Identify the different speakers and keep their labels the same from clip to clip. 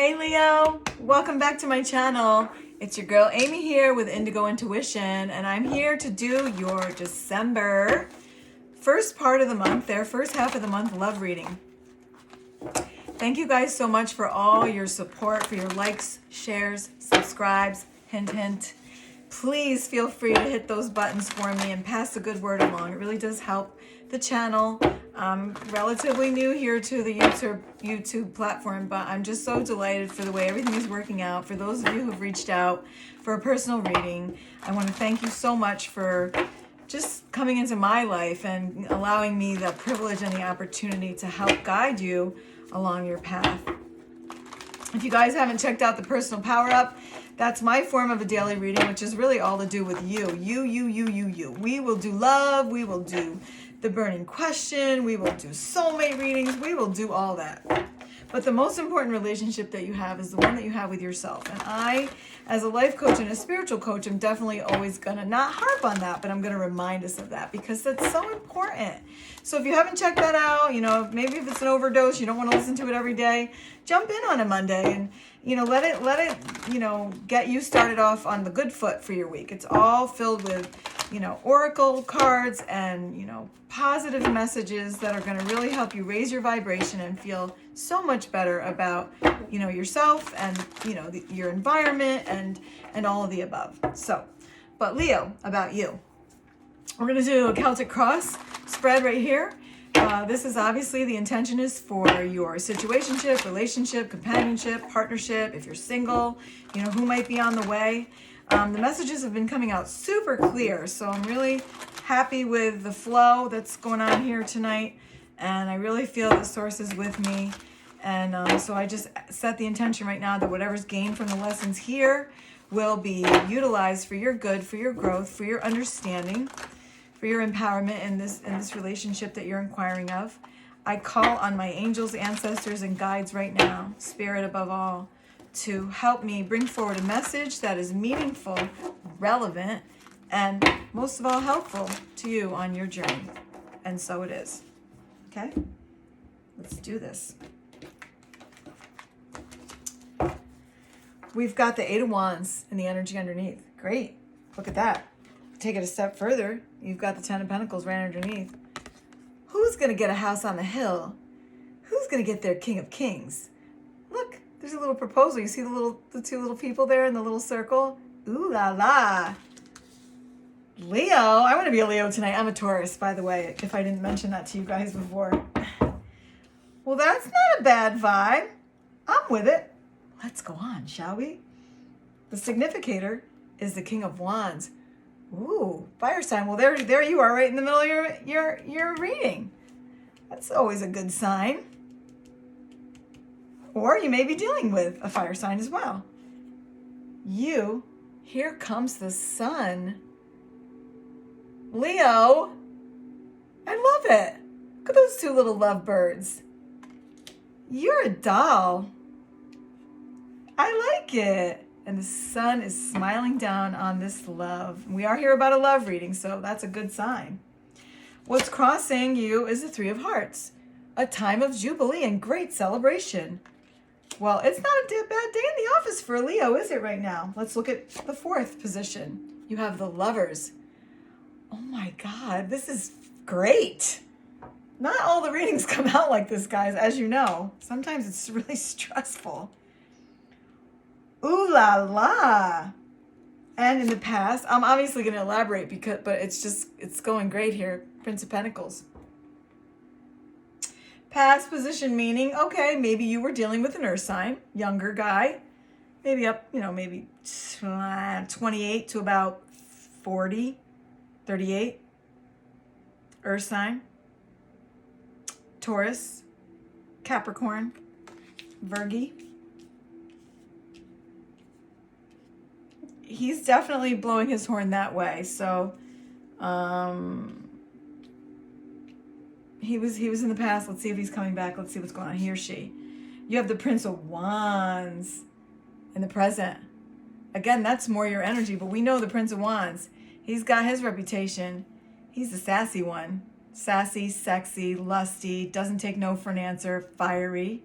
Speaker 1: Hey Leo, welcome back to my channel. It's your girl Amy here with Indigo Intuition, and I'm here to do your December first part of the month, first half of the month love reading. Thank you guys so much for all your support, for your likes, shares, subscribes, hint, hint. Please feel free to hit those buttons for me and pass the good word along. It really does help the channel. I'm relatively new here to the YouTube platform, but I'm just so delighted for the way everything is working out. For those of you who've reached out for a personal reading, I want to thank you so much for just coming into my life and allowing me the privilege and the opportunity to help guide you along your path. If you guys haven't checked out the Personal Power Up, that's my form of a daily reading, which is really all to do with you. You. We will do love. We will do the burning question. We will do soulmate readings. We will do all that. But the most important relationship that you have is the one that you have with yourself. And I, as a life coach and a spiritual coach, am definitely always going to not harp on that, but I'm going to remind us of that because that's so important. So if you haven't checked that out, maybe if it's an overdose, you don't want to listen to it every day, jump in on a Monday and, let it, get you started off on the good foot for your week. It's all filled with, oracle cards and, positive messages that are going to really help you raise your vibration and feel so much better about, yourself and, your environment and all of the above. So, but Leo, about you. We're going to do a Celtic cross spread right here. This is obviously the intention is for your situationship, relationship, companionship, partnership. If you're single, who might be on the way. The messages have been coming out super clear, so I'm really happy with the flow that's going on here tonight, and I really feel the source is with me. And so I just set the intention right now that whatever's gained from the lessons here will be utilized for your good, for your growth, for your understanding, for your empowerment in this relationship that you're inquiring of. I call on my angels, ancestors, and guides right now, spirit above all, to help me bring forward a message that is meaningful, relevant, and most of all helpful to you on your journey. And so it is. Okay? Let's do this. We've got the Eight of Wands in the energy underneath. Great. Look at that. Take it a step further. You've got the Ten of Pentacles right underneath. Who's going to get a house on the hill? Who's going to get their King of Kings? Look, there's a little proposal. You see the two little people there in the little circle? Ooh la la. Leo. I want to be a Leo tonight. I'm a Taurus, by the way, if I didn't mention that to you guys before. Well, that's not a bad vibe. I'm with it. Let's go on, shall we? The significator is the King of Wands. Ooh, fire sign. Well, there you are, right in the middle of your reading. That's always a good sign. Or you may be dealing with a fire sign as well. Here comes the sun. Leo, I love it. Look at those two little lovebirds. You're a doll. I like it. And the sun is smiling down on this love. We are here about a love reading, so that's a good sign. What's crossing you is the Three of Hearts, a time of jubilee and great celebration. Well, it's not a bad day in the office for Leo, is it right now? Let's look at the fourth position. You have the Lovers. Oh my God, this is great. Not all the readings come out like this, guys, as you know. Sometimes it's really stressful. Ooh la la. And in the past, I'm obviously going to elaborate but it's going great here. Prince of Pentacles. Past position meaning, okay, maybe you were dealing with an earth sign, younger guy, maybe up, maybe 28 to about 40, 38, earth sign, Taurus, Capricorn, Virgo. He's definitely blowing his horn that way. So, he was in the past. Let's see if he's coming back. Let's see what's going on. He or she. You have the Prince of Wands in the present. Again, that's more your energy, but we know the Prince of Wands. He's got his reputation. He's the sassy one. Sassy, sexy, lusty, doesn't take no for an answer, fiery.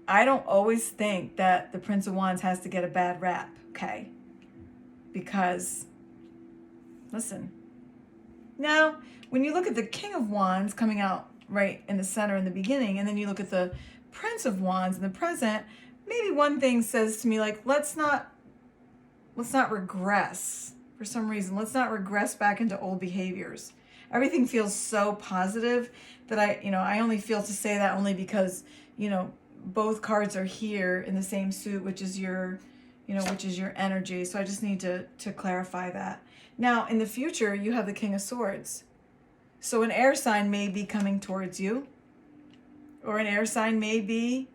Speaker 1: I don't always think that the Prince of Wands has to get a bad rap, okay? Because, listen, now, when you look at the King of Wands coming out right in the center in the beginning, and then you look at the Prince of Wands in the present, maybe one thing says to me, like, let's not regress for some reason. Let's not regress back into old behaviors. Everything feels so positive that I only feel to say that only because, both cards are here in the same suit, which is your energy. So I just need to clarify that. Now, in the future, you have the King of Swords. So an air sign may be coming towards you, or an air sign may be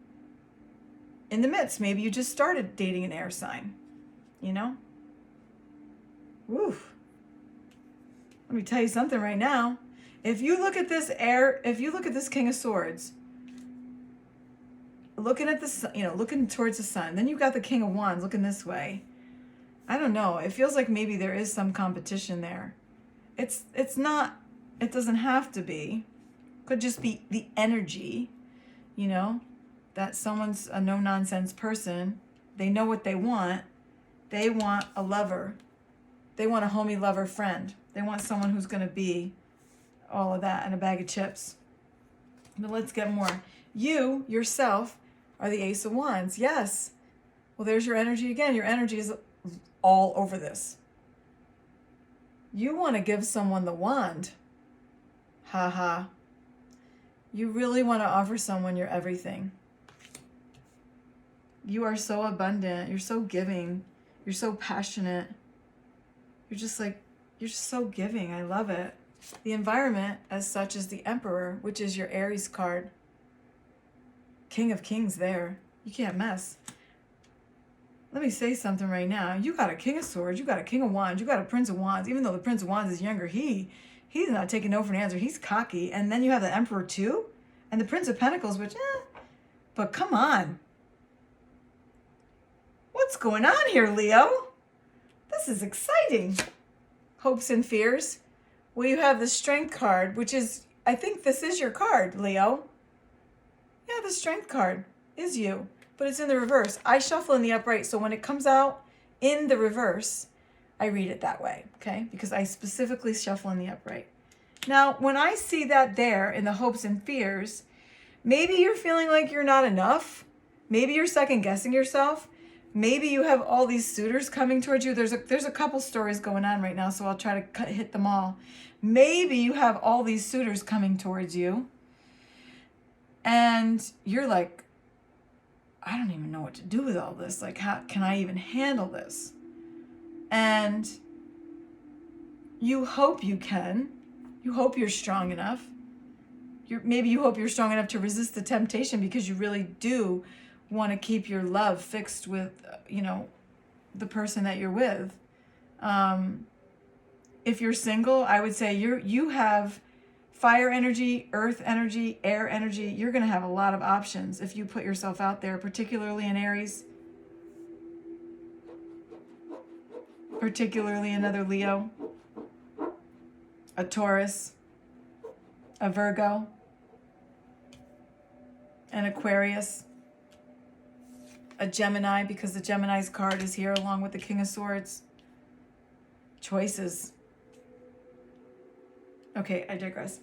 Speaker 1: in the midst. Maybe you just started dating an air sign, Woof. Let me tell you something right now. If you look at this King of Swords, looking at the looking towards the sun, then you've got the King of Wands looking this way. I don't know. It feels like maybe there is some competition there. It's not. It doesn't have to be. Could just be the energy, that someone's a no-nonsense person. They know what they want. They want a lover. They want a homie lover friend. They want someone who's going to be all of that and a bag of chips. But let's get more. You, yourself, are the Ace of Wands. Yes. Well, there's your energy again. Your energy is all over this. You want to give someone the wand. Haha. You really want to offer someone your everything. You are so abundant. You're so giving. You're so passionate. You're just so giving. I love it. The environment as such is the Emperor, which is your Aries card. King of Kings there. You can't mess. Let me say something right now. You got a King of Swords. You got a King of Wands. You got a Prince of Wands. Even though the Prince of Wands is younger, he's not taking no for an answer. He's cocky. And then you have the Emperor too. And the Prince of Pentacles, which, but come on. What's going on here, Leo? This is exciting. Hopes and fears. Well, you have the Strength card, which is, I think this is your card, Leo. Yeah, the Strength card is you, but it's in the reverse. I shuffle in the upright, so when it comes out in the reverse, I read it that way, okay? Because I specifically shuffle in the upright. Now, when I see that there in the hopes and fears, maybe you're feeling like you're not enough. Maybe you're second guessing yourself. Maybe you have all these suitors coming towards you. There's a couple stories going on right now, so I'll try to hit them all. Maybe you have all these suitors coming towards you, and you're like, I don't even know what to do with all this. Like, how can I even handle this? And you hope you can. You hope you're strong enough. Maybe you hope you're strong enough to resist the temptation because you really do want to keep your love fixed with, the person that you're with. If you're single, I would say you have fire energy, earth energy, air energy. You're going to have a lot of options if you put yourself out there, particularly in Aries, particularly another Leo, a Taurus, a Virgo, an Aquarius, a Gemini, because the Gemini's card is here along with the King of Swords. Choices. Okay, I digress.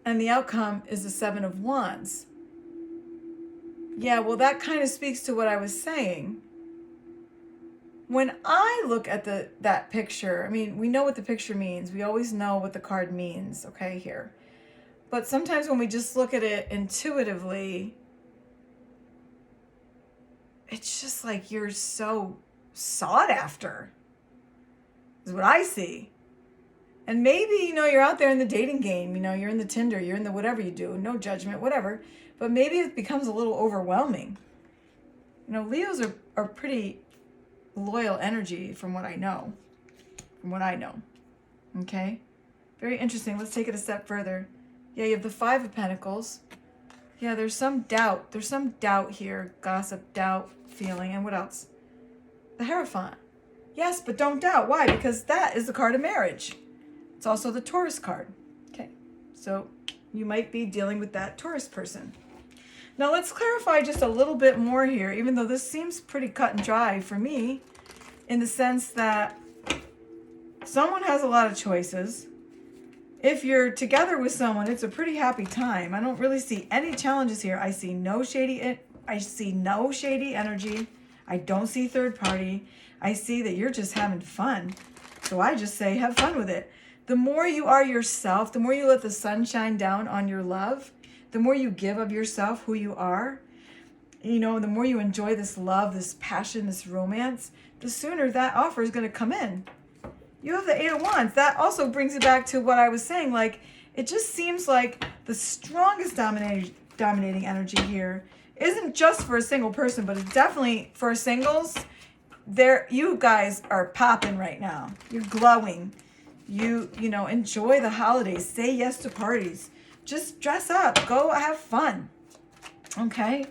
Speaker 1: And the outcome is the Seven of Wands. Yeah, well, that kind of speaks to what I was saying. When I look at that picture, I mean, we know what the picture means. We always know what the card means, okay, here. But sometimes when we just look at it intuitively, it's just like you're so sought after, is what I see. And maybe, you're out there in the dating game, you're in the Tinder, you're in the whatever you do, no judgment, whatever. But maybe it becomes a little overwhelming. Leos are pretty loyal energy from what I know. Okay? Very interesting. Let's take it a step further. Yeah, you have the Five of Pentacles. Yeah, there's some doubt. There's some doubt here. Gossip, doubt, feeling. And what else? The Hierophant. Yes, but don't doubt. Why? Because that is the card of marriage. It's also the Taurus card. Okay, so you might be dealing with that Taurus person. Now let's clarify just a little bit more here, even though this seems pretty cut and dry for me, in the sense that someone has a lot of choices. If you're together with someone, it's a pretty happy time. I don't really see any challenges here. I see no shady energy. I don't see third party. I see that you're just having fun. So I just say have fun with it. The more you are yourself, the more you let the sun shine down on your love, the more you give of yourself, who you are, the more you enjoy this love, this passion, this romance, the sooner that offer is going to come in. You have the Eight of Wands. That also brings it back to what I was saying. Like, it just seems like the strongest dominating energy here isn't just for a single person, but it's definitely for singles. You guys are popping right now. You're glowing. You enjoy the holidays. Say yes to parties. Just dress up. Go have fun. Okay?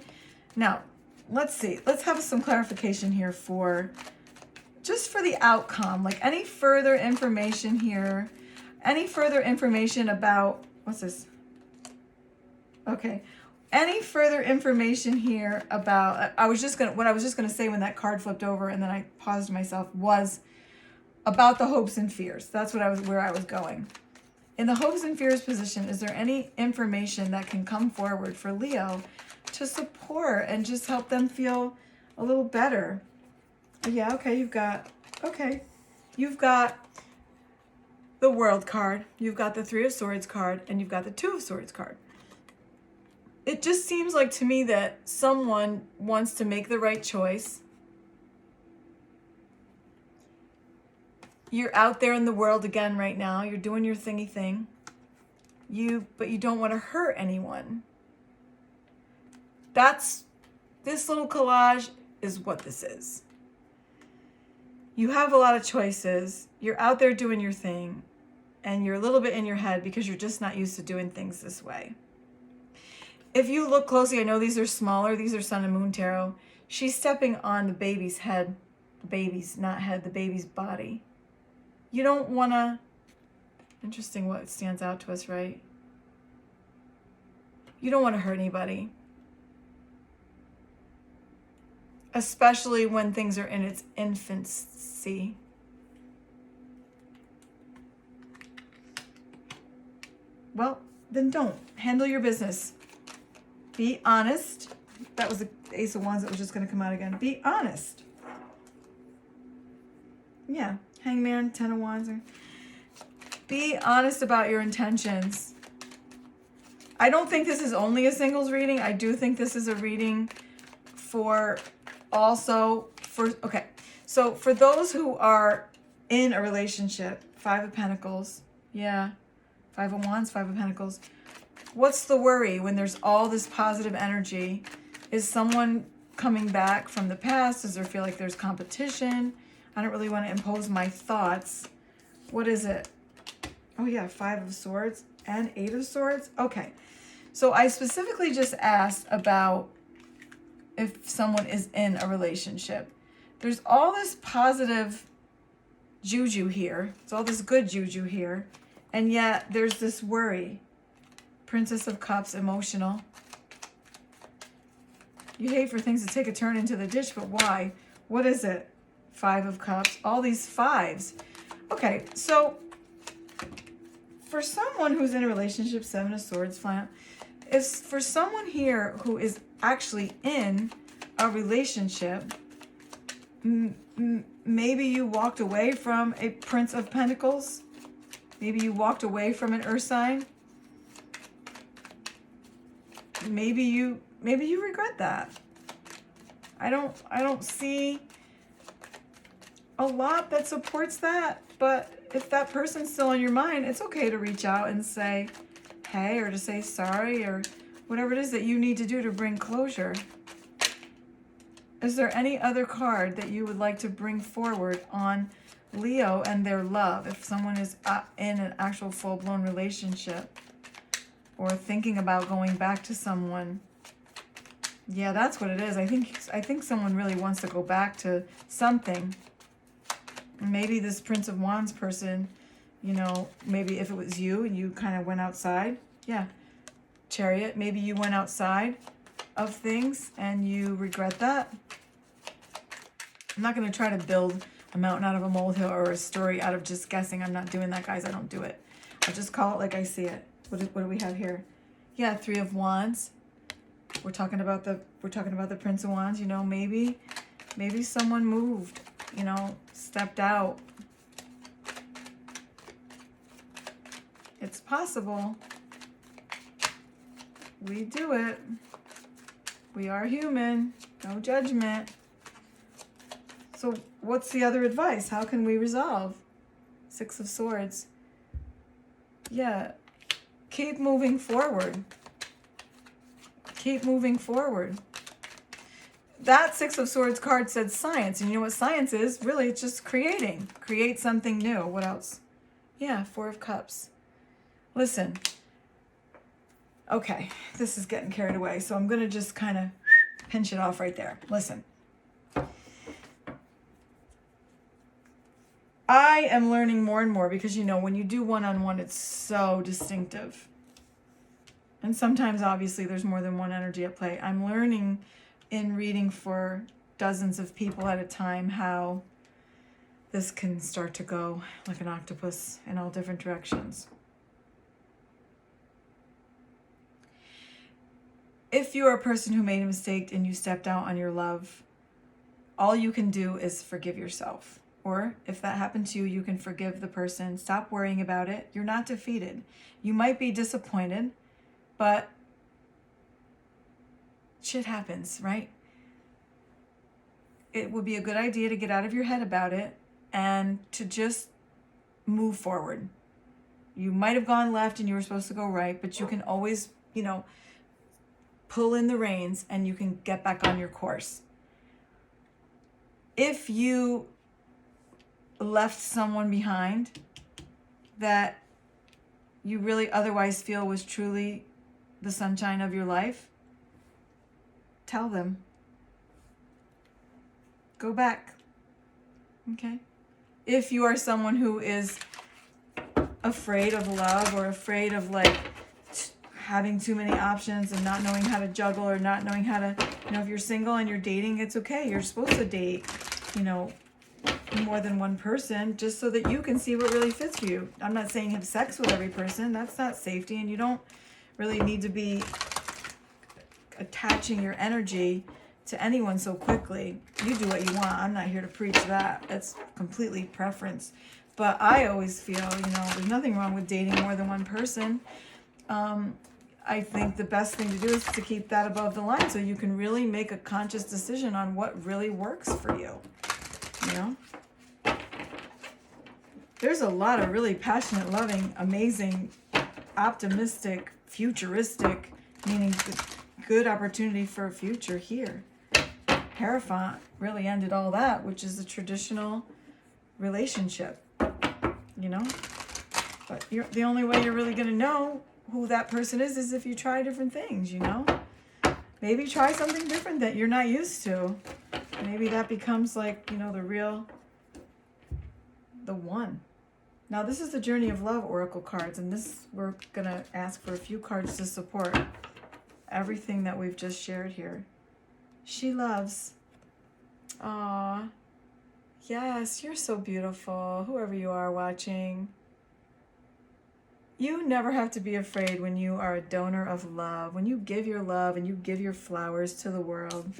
Speaker 1: Now, let's see. Let's have some clarification here for the outcome. Like, any further information here? Any further information about... What's this? Okay. Any further information here about... what I was just going to say when that card flipped over and then I paused myself was about the hopes and fears. That's where I was going. In the hopes and fears position, is there any information that can come forward for Leo to support and just help them feel a little better? Yeah, okay, you've got the World card, you've got the Three of Swords card, and you've got the Two of Swords card. It just seems like to me that someone wants to make the right choice. You're out there in the world again right now. You're doing your thingy thing. But you don't want to hurt anyone. This little collage is what this is. You have a lot of choices. You're out there doing your thing. And you're a little bit in your head because you're just not used to doing things this way. If you look closely, I know these are smaller. These are Sun and Moon Tarot. She's stepping on the baby's head. The baby's, not head, the baby's body. You don't want to... Interesting what stands out to us, right? You don't want to hurt anybody. Especially when things are in its infancy. Well, then don't. Handle your business. Be honest. That was the Ace of Wands that was just going to come out again. Be honest. Yeah. Hangman, Ten of Wands. Be honest about your intentions. I don't think this is only a singles reading. I do think this is a reading for okay. So for those who are in a relationship, Five of Pentacles. Yeah. Five of Wands, Five of Pentacles. What's the worry when there's all this positive energy? Is someone coming back from the past? Does there feel like there's competition? I don't really want to impose my thoughts. What is it? Oh yeah, Five of Swords and Eight of Swords. Okay. So I specifically just asked about if someone is in a relationship. There's all this positive juju here. It's all this good juju here. And yet there's this worry. Princess of Cups, emotional. You hate for things to take a turn into the ditch, but why? What is it? Five of Cups. All these fives. Okay, so for someone who's in a relationship, Seven of Swords, flat. If for someone here who is actually in a relationship, maybe you walked away from a Prince of Pentacles. Maybe you walked away from an Earth sign. Maybe you regret that. I don't see a lot that supports that, but if that person's still on your mind, it's okay to reach out and say, hey, or to say sorry, or whatever it is that you need to do to bring closure. Is there any other card that you would like to bring forward on Leo and their love? If someone is in an actual full-blown relationship or thinking about going back to someone. Yeah, that's what it is. I think someone really wants to go back to something. Maybe this Prince of Wands person, maybe if it was you and you kind of went outside. Yeah. Chariot, maybe you went outside of things and you regret that. I'm not going to try to build a mountain out of a molehill or a story out of just guessing. I'm not doing that, guys. I don't do it. I just call it like I see it. What do we have here? Yeah, Three of Wands. We're talking about the Prince of Wands. You know, maybe someone moved, you know, stepped out. It's possible. We do it. We are human. No judgment. So what's the other advice? How can we resolve? Six of Swords. Yeah. Keep moving forward. Keep moving forward. That Six of Swords card said science. And you know what science is? Really, it's just creating. Create something new. What else? Yeah, Four of Cups. Listen. Okay, this is getting carried away. So I'm going to just kind of pinch it off right there. Listen. I am learning more and more because, you know, when you do one-on-one, it's so distinctive. And sometimes, obviously, there's more than one energy at play. I'm learning in reading for dozens of people at a time how this can start to go like an octopus in all different directions. If you are a person who made a mistake and you stepped out on your love, all you can do is forgive yourself. Or if that happened to you, you can forgive the person. Stop worrying about it. You're not defeated. You might be disappointed, but shit happens, right? It would be a good idea to get out of your head about it and to just move forward. You might have gone left and you were supposed to go right, but you can always, you know, pull in the reins and you can get back on your course. If you left someone behind that you really otherwise feel was truly the sunshine of your life, tell them. Go back. Okay? If you are someone who is afraid of love or afraid of like having too many options and not knowing how to juggle or not knowing how to, you know, if you're single and you're dating, it's okay. You're supposed to date, you know, more than one person just so that you can see what really fits for you. I'm not saying have sex with every person. That's not safety, and you don't really need to be attaching your energy to anyone so quickly. You do what you want. I'm not here to preach that. That's completely preference. But I always feel, you know, there's nothing wrong with dating more than one person. I think the best thing to do is to keep that above the line so you can really make a conscious decision on what really works for you. You know? There's a lot of really passionate, loving, amazing, optimistic, futuristic, meaning good opportunity for a future here. Hierophant really ended all that, which is a traditional relationship, you know? But the only way you're really going to know who that person is if you try different things, you know? Maybe try something different that you're not used to. Maybe that becomes like, you know, the one. Now, this is the Journey of Love Oracle cards, and this we're going to ask for a few cards to support everything that we've just shared here. She loves. Aww. Yes, you're so beautiful, whoever you are watching. You never have to be afraid when you are a donor of love, when you give your love and you give your flowers to the world,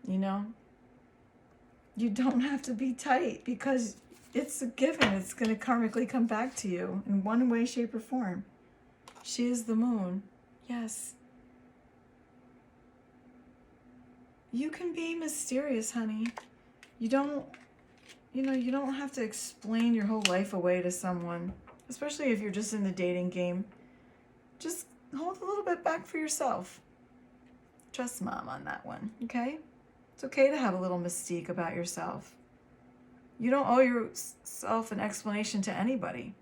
Speaker 1: you know? You don't have to be tight because it's a given. It's going to karmically come back to you in one way, shape, or form. She is the moon. Yes. You can be mysterious, honey. You don't have to explain your whole life away to someone, especially if you're just in the dating game. Just hold a little bit back for yourself. Trust mom on that one, okay? It's okay to have a little mystique about yourself. You don't owe yourself an explanation to anybody.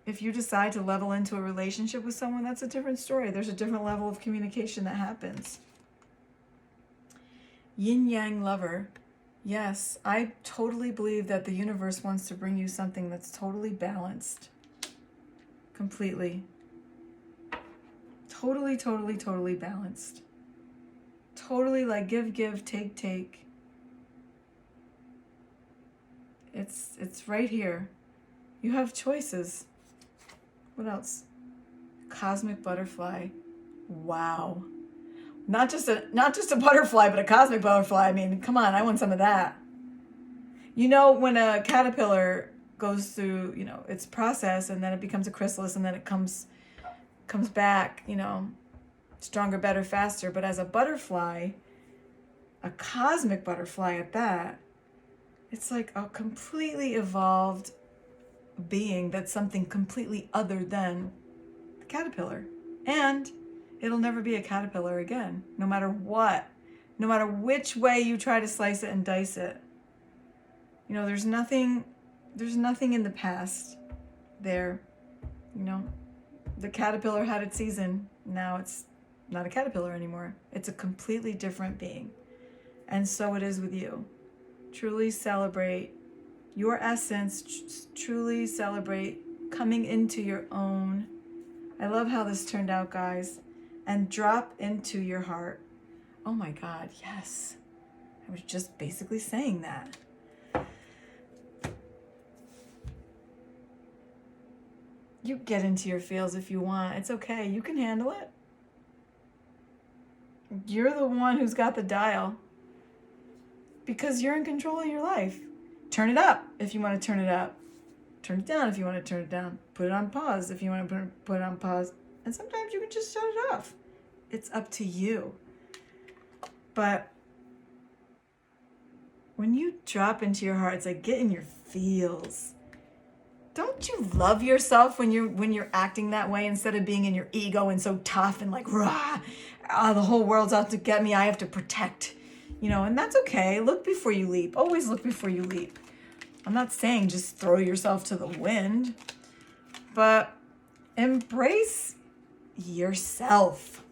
Speaker 1: If you decide to level into a relationship with someone, that's a different story. There's a different level of communication that happens. Yin-yang lover. Yes, I totally believe that the universe wants to bring you something that's totally balanced. Completely. Totally, totally, totally balanced. Totally like give, take. It's right here. You have choices. What else? Cosmic butterfly. Wow. Not just a butterfly, but a cosmic butterfly. I mean, come on, I want some of that. You know, when a caterpillar goes through, its process, and then it becomes a chrysalis, and then it comes back, stronger, better, faster. But as a butterfly, a cosmic butterfly at that, it's like a completely evolved being that's something completely other than the caterpillar. And it'll never be a caterpillar again, no matter what. No matter which way you try to slice it and dice it. There's nothing in the past there. The caterpillar had its season. Now it's not a caterpillar anymore. It's a completely different being. And so it is with you. Truly celebrate your essence. Truly celebrate coming into your own. I love how this turned out, guys. And drop into your heart. Oh my God, yes. I was just basically saying that. You get into your feels if you want. It's okay. You can handle it. You're the one who's got the dial. Because you're in control of your life. Turn it up if you want to turn it up. Turn it down if you want to turn it down. Put it on pause if you want to put it on pause. And sometimes you can just shut it off. It's up to you. But when you drop into your heart, it's like get in your feels. Don't you love yourself when you're acting that way instead of being in your ego and so tough and like rah, the whole world's out to get me. I have to protect, and that's okay. Look before you leap. Always look before you leap. I'm not saying just throw yourself to the wind, but embrace yourself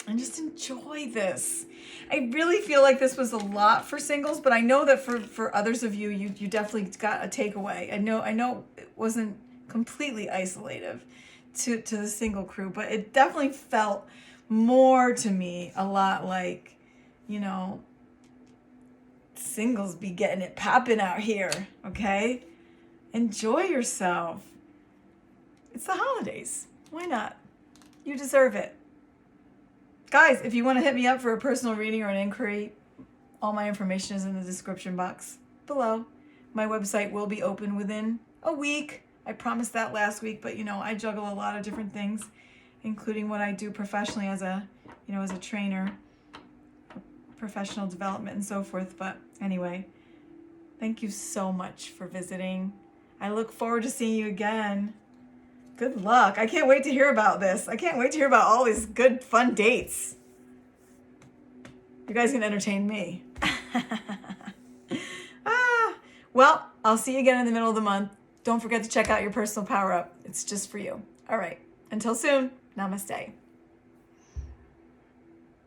Speaker 1: and just enjoy this. I really feel like this was a lot for singles, but I know that for others of you, you definitely got a takeaway. I know it wasn't completely isolative to the single crew, but it definitely felt more to me a lot like, singles be getting it popping out here, okay? Enjoy yourself. It's the holidays. Why not? You deserve it. Guys, if you want to hit me up for a personal reading or an inquiry, all my information is in the description box below. My website will be open within a week. I promised that last week, but I juggle a lot of different things, including what I do professionally as a trainer, professional development and so forth. But anyway, thank you so much for visiting. I look forward to seeing you again. Good luck. I can't wait to hear about this. I can't wait to hear about all these good, fun dates. You guys can entertain me. Well, I'll see you again in the middle of the month. Don't forget to check out your personal power up. It's just for you. All right. Until soon. Namaste.